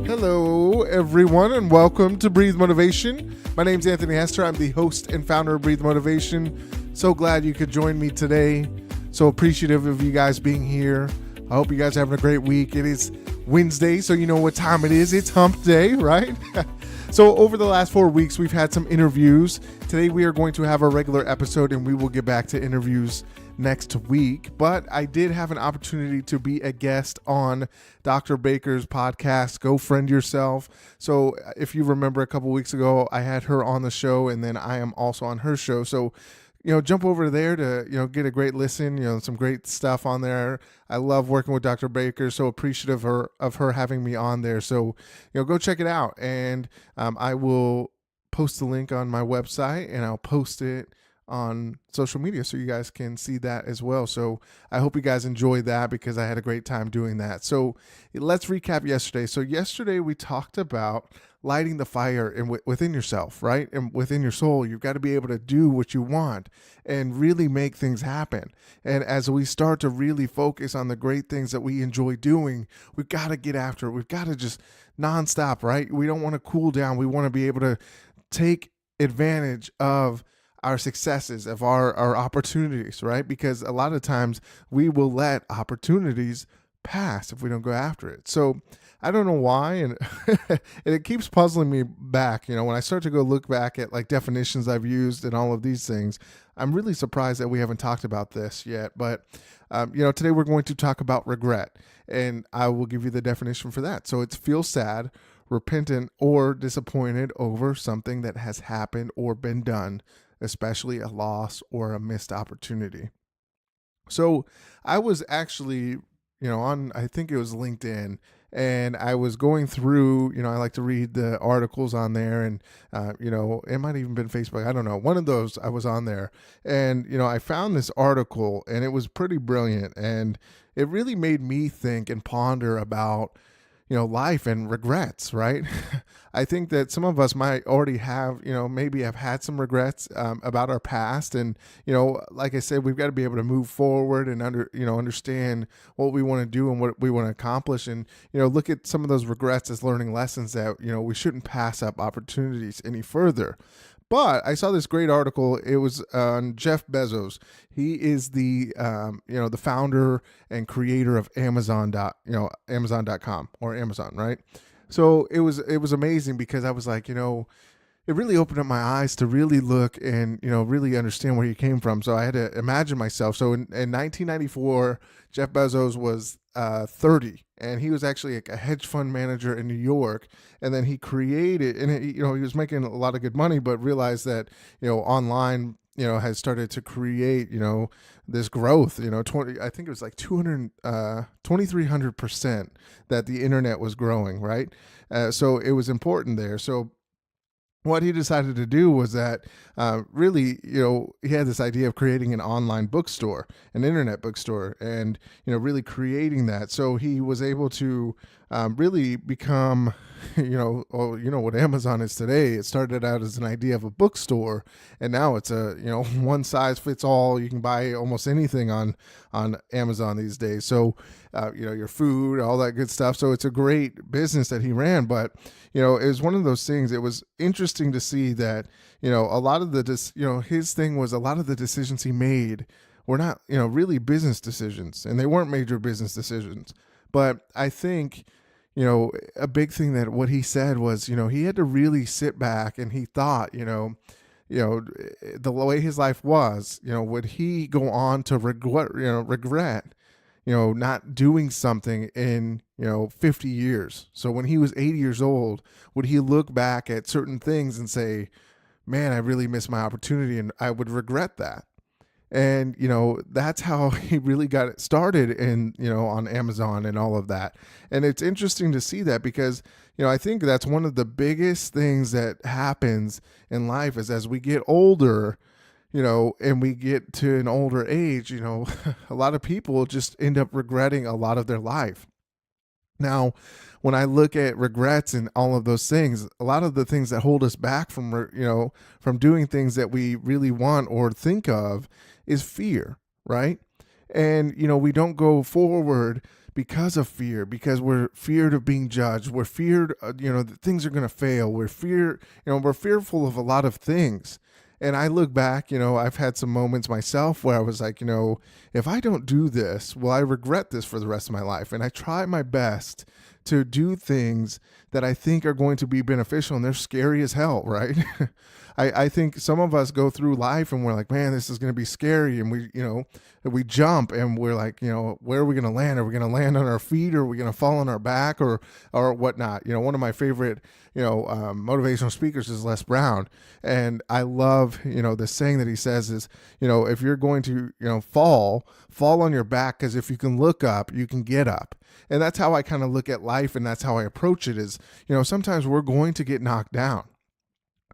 Hello, everyone, and welcome to Breathe Motivation. My name's Anthony Hester. I'm the host and founder of Breathe Motivation. So glad you could join me today. So appreciative of you guys being here. I hope you guys are having a great week. It is Wednesday, so you know what time it is. It's hump day, right? So over the last 4 weeks, we've had some interviews. Today, we are going to have a regular episode, and we will get back to interviews next week. But I did have an opportunity to be a guest on Dr. Baker's podcast, Go Friend Yourself. So if you remember a couple weeks ago, I had her on the show, and then I am also on her show. So jump over there to, get a great listen, some great stuff on there. I love working with Dr. Baker, so appreciative of her having me on there. So, go check it out. And I will post the link on my website, and I'll post it on social media so you guys can see that as well. So I hope you guys enjoy that because I had a great time doing that. So let's recap yesterday. So yesterday we talked about lighting the fire within yourself, right? And within your soul, you've got to be able to do what you want and really make things happen. And as we start to really focus on the great things that we enjoy doing, we've got to get after it. We've got to just nonstop, right? We don't want to cool down. We want to be able to take advantage of our successes, of our opportunities, right? Because a lot of times we will let opportunities pass if we don't go after it. So I don't know why, and and it keeps puzzling me back. When I start to go look back at like definitions I've used and all of these things, I'm really surprised that we haven't talked about this yet. But today we're going to talk about regret, and I will give you the definition for that. So it's feel sad, repentant, or disappointed over something that has happened or been done, especially a loss or a missed opportunity. So I was actually, on, I think it was LinkedIn, and I was going through, I like to read the articles on there, and, it might even been Facebook. I don't know. One of those, I was on there, and, I found this article, and it was pretty brilliant, and it really made me think and ponder about life and regrets, right? I think that some of us might already have, maybe have had some regrets about our past. And, like I said, we've got to be able to move forward and understand what we want to do and what we want to accomplish. And, look at some of those regrets as learning lessons that, we shouldn't pass up opportunities any further. But I saw this great article. It was on Jeff Bezos. He is the the founder and creator of Amazon.com or Amazon, right? So it was amazing because I was like, it really opened up my eyes to really look and really understand where he came from. So I had to imagine myself. So in 1994, Jeff Bezos was 30, and he was actually a hedge fund manager in New York. And then he created, and he was making a lot of good money, but realized that online has started to create this growth. 20, I think it was like 2,300% that the internet was growing, right? So it was important there. So what he decided to do was that really, he had this idea of creating an online bookstore, an internet bookstore, and, really creating that. So he was able to really become, what Amazon is today. It started out as an idea of a bookstore, and now it's a, one size fits all. You can buy almost anything on Amazon these days. So, your food, all that good stuff. So it's a great business that he ran, but, it was one of those things. It was interesting to see that, a lot of his thing was a lot of the decisions he made were not, really business decisions, and they weren't major business decisions. But I think, a big thing that what he said was, he had to really sit back and he thought, the way his life was, would he go on to regret, not doing something in, 50 years. So when he was 80 years old, would he look back at certain things and say, man, I really missed my opportunity and I would regret that. And, that's how he really got it started in, on Amazon and all of that. And it's interesting to see that because, I think that's one of the biggest things that happens in life is as we get older, and we get to an older age, a lot of people just end up regretting a lot of their life. Now, when I look at regrets and all of those things, a lot of the things that hold us back from, from doing things that we really want or think of is fear, right? And, we don't go forward because of fear, because we're feared of being judged. We're feared, that things are going to fail. We're fearful of a lot of things. And I look back, I've had some moments myself where I was like, if I don't do this, will I regret this for the rest of my life? And I try my best to do things that I think are going to be beneficial, and they're scary as hell, right? I think some of us go through life and we're like, man, this is going to be scary. And we jump and we're like, where are we going to land? Are we going to land on our feet, or are we going to fall on our back, or whatnot? One of my favorite, motivational speakers is Les Brown. And I love, the saying that he says is, if you're going to, fall on your back, because if you can look up, you can get up. And that's how I kind of look at life. And that's how I approach it is, sometimes we're going to get knocked down.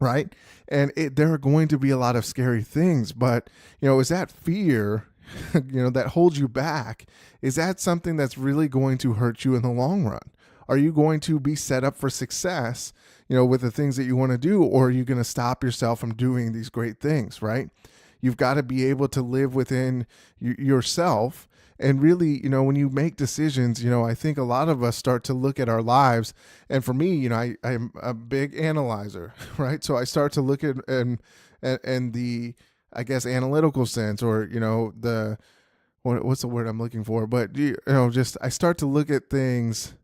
Right. And there are going to be a lot of scary things, but, is that fear, that holds you back? Is that something that's really going to hurt you in the long run? Are you going to be set up for success, with the things that you want to do, or are you going to stop yourself from doing these great things? Right. You've got to be able to live within yourself. And really, when you make decisions, I think a lot of us start to look at our lives. And for me, I'm a big analyzer, right? So I start to look at and the, I guess, analytical sense, or, what's the word I'm looking for? But, I start to look at things,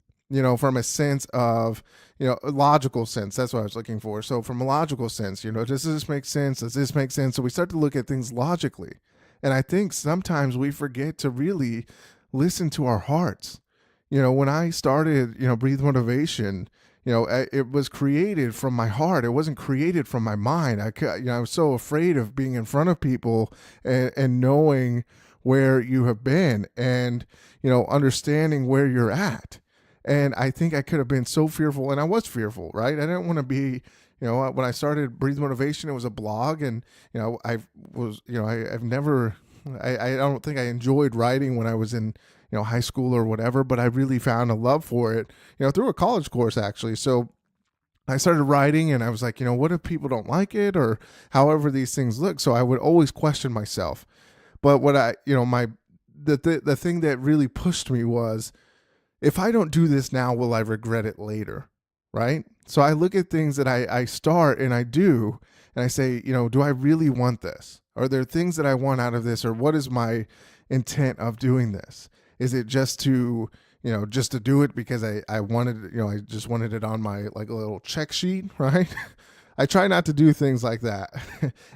from a sense of, a logical sense. That's what I was looking for. So from a logical sense, does this make sense? Does this make sense? So we start to look at things logically. And I think sometimes we forget to really listen to our hearts. When I started, Breathe Motivation, it was created from my heart. It wasn't created from my mind. I was so afraid of being in front of people and knowing where you have been and, understanding where you're at. And I think I could have been so fearful, and I was fearful, right? I didn't want to be, when I started Breathe Motivation, it was a blog, and, I don't think I enjoyed writing when I was in, high school or whatever, but I really found a love for it, through a college course, actually. So I started writing, and I was like, what if people don't like it, or however these things look? So I would always question myself. But what the thing that really pushed me was, if I don't do this now, will I regret it later? Right? So I look at things that I start and I do, and I say, do I really want this? Are there things that I want out of this? Or what is my intent of doing this? Is it just to do it because I wanted, I just wanted it on my like a little check sheet, right? I try not to do things like that.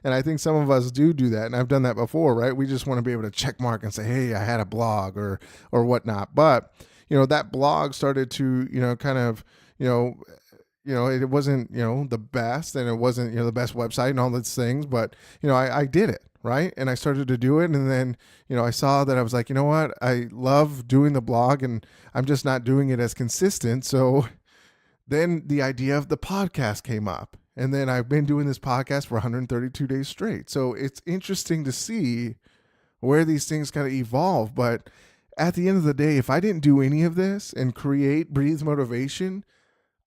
And I think some of us do that. And I've done that before, right? We just want to be able to check mark and say, hey, I had a blog or whatnot. But, that blog started to, kind of, it wasn't, the best, and it wasn't, the best website and all those things, but, I did it. Right. And I started to do it. And then, I saw that I was like, you know what? I love doing the blog, and I'm just not doing it as consistent. So then the idea of the podcast came up, and then I've been doing this podcast for 132 days straight. So it's interesting to see where these things kind of evolve. But at the end of the day, if I didn't do any of this and create Breathe Motivation,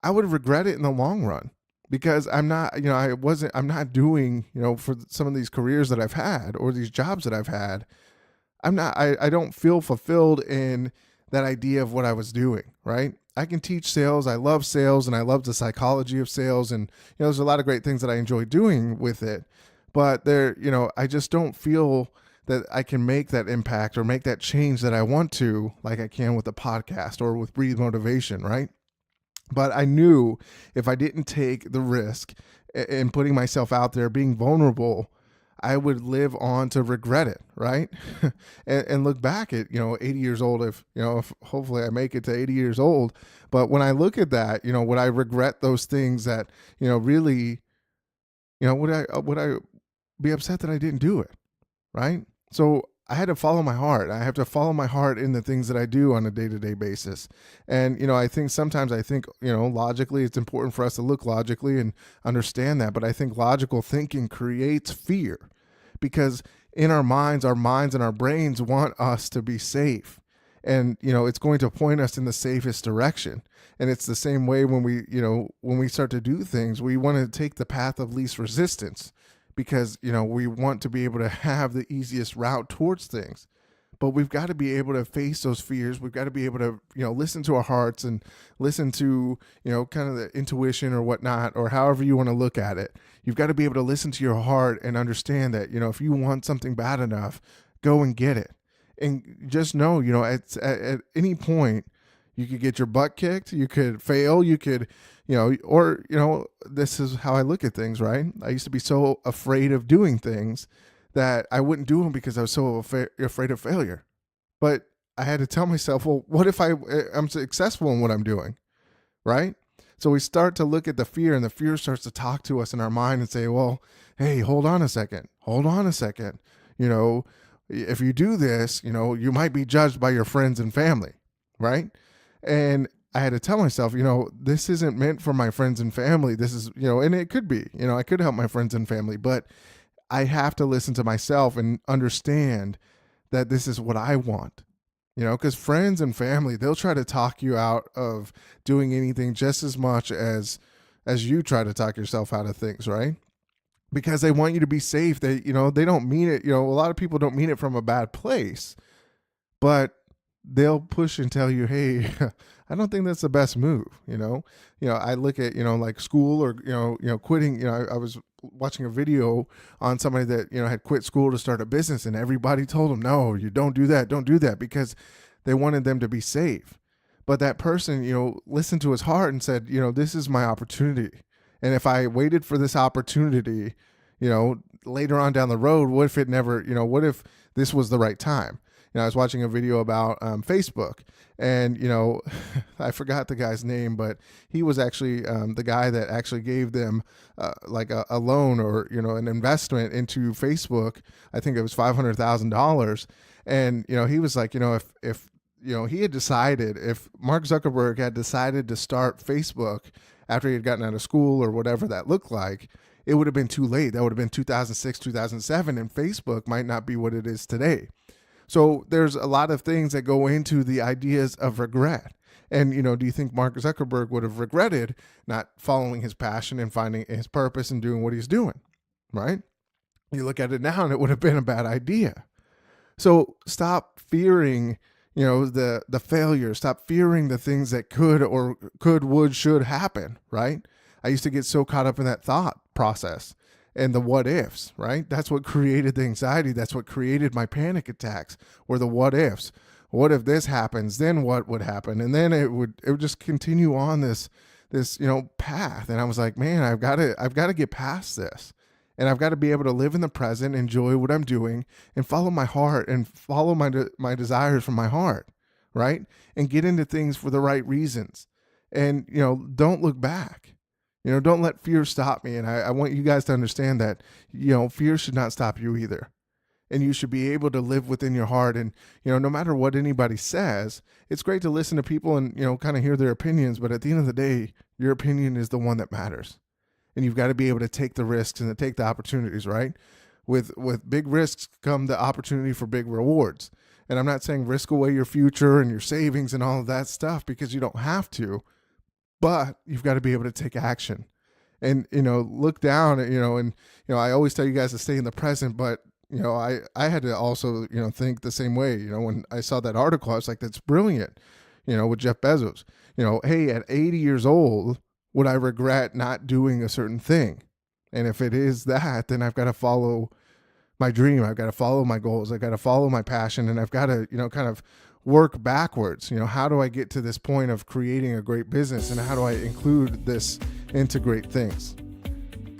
I would regret it in the long run, because I'm not, I'm not doing, for some of these careers that I've had or these jobs that I've had, I don't feel fulfilled in that idea of what I was doing, right? I can teach sales. I love sales, and I love the psychology of sales. And, there's a lot of great things that I enjoy doing with it, but I just don't feel that I can make that impact or make that change that I want to, like I can with the podcast or with Breathe Motivation, right? But I knew if I didn't take the risk in putting myself out there, being vulnerable, I would live on to regret it, right? and look back at, 80 years old, if hopefully I make it to 80 years old. But when I look at that, would I regret those things that, really, would I be upset that I didn't do it, right? So I had to follow my heart. I have to follow my heart in the things that I do on a day-to-day basis. And, I think sometimes logically, it's important for us to look logically and understand that. But I think logical thinking creates fear, because in our minds and our brains want us to be safe. And, it's going to point us in the safest direction. And it's the same way when we start to do things, we want to take the path of least resistance, because, we want to be able to have the easiest route towards things. But we've got to be able to face those fears. We've got to be able to, listen to our hearts and listen to, kind of the intuition or whatnot, or however you want to look at it. You've got to be able to listen to your heart and understand that, if you want something bad enough, go and get it. And just know, at any point, you could get your butt kicked, you could fail, you could, this is how I look at things, right? I used to be so afraid of doing things that I wouldn't do them because I was so afraid of failure. But I had to tell myself, well, what if I'm successful in what I'm doing, right? So we start to look at the fear, and the fear starts to talk to us in our mind and say, well, hey, hold on a second. If you do this, you might be judged by your friends and family, right? And I had to tell myself, this isn't meant for my friends and family. This is, and it could be, I could help my friends and family, but I have to listen to myself and understand that this is what I want, because friends and family, they'll try to talk you out of doing anything just as much as you try to talk yourself out of things, right? Because they want you to be safe. They don't mean it. A lot of people don't mean it from a bad place, but they'll push and tell you, hey, I don't think that's the best move. I look at, like school or, quitting, I was watching a video on somebody that, had quit school to start a business, and everybody told them, no, you don't do that, because they wanted them to be safe. But that person, listened to his heart and said, this is my opportunity. And if I waited for this opportunity, later on down the road, what if it never, what if this was the right time? I was watching a video about Facebook, and, I forgot the guy's name, but he was actually the guy that actually gave them like a loan or, an investment into Facebook. I think it was $500,000. And, he was like, if he had decided, if Mark Zuckerberg had decided to start Facebook after he had gotten out of school or whatever that looked like, it would have been too late. That would have been 2006, 2007, and Facebook might not be what it is today. So there's a lot of things that go into the ideas of regret. And, do you think Mark Zuckerberg would have regretted not following his passion and finding his purpose and doing what he's doing, right? You look at it now and it would have been a bad idea. So stop fearing, the failure. Stop fearing the things that should happen, right? I used to get so caught up in that thought process and the what ifs, right? That's what created the anxiety. That's what created my panic attacks, were the what ifs. What if this happens? Then what would happen? And then it would just continue on this path. And I was like, man, I've got to get past this. And I've got to be able to live in the present, enjoy what I'm doing, and follow my heart and follow my desires from my heart, right? And get into things for the right reasons. And, don't look back. Don't let fear stop me. And I want you guys to understand that, fear should not stop you either. And you should be able to live within your heart. And, no matter what anybody says, it's great to listen to people and, kind of hear their opinions. But at the end of the day, your opinion is the one that matters. And you've got to be able to take the risks and to take the opportunities, right? With big risks come the opportunity for big rewards. And I'm not saying risk away your future and your savings and all of that stuff, because you don't have to. But you've got to be able to take action and, look down, and, I always tell you guys to stay in the present, but, I had to also, think the same way. When I saw that article, I was like, that's brilliant, with Jeff Bezos, hey, at 80 years old, would I regret not doing a certain thing? And if it is that, then I've got to follow my dream. I've got to follow my goals. I've got to follow my passion, and I've got to, kind of work backwards. How do I get to this point of creating a great business, and how do I include this into great things?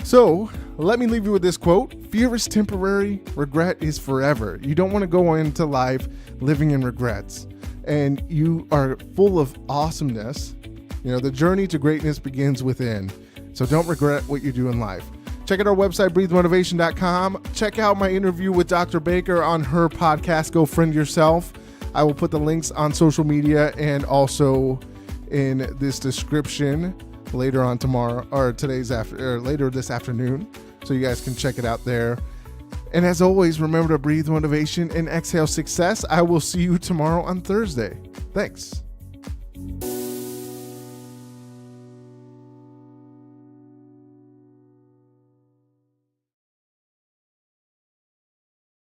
So let me leave you with this quote: fear is temporary, regret is forever. You don't want to go into life living in regrets, and you are full of awesomeness. The journey to greatness begins within. So don't regret what you do in life. Check out our website, breathemotivation.com. Check out my interview with Dr. Baker on her podcast, Go Friend Yourself. I will put the links on social media and also in this description later on tomorrow, or later this afternoon, so you guys can check it out there. And as always, remember to breathe motivation and exhale success. I will see you tomorrow on Thursday. Thanks.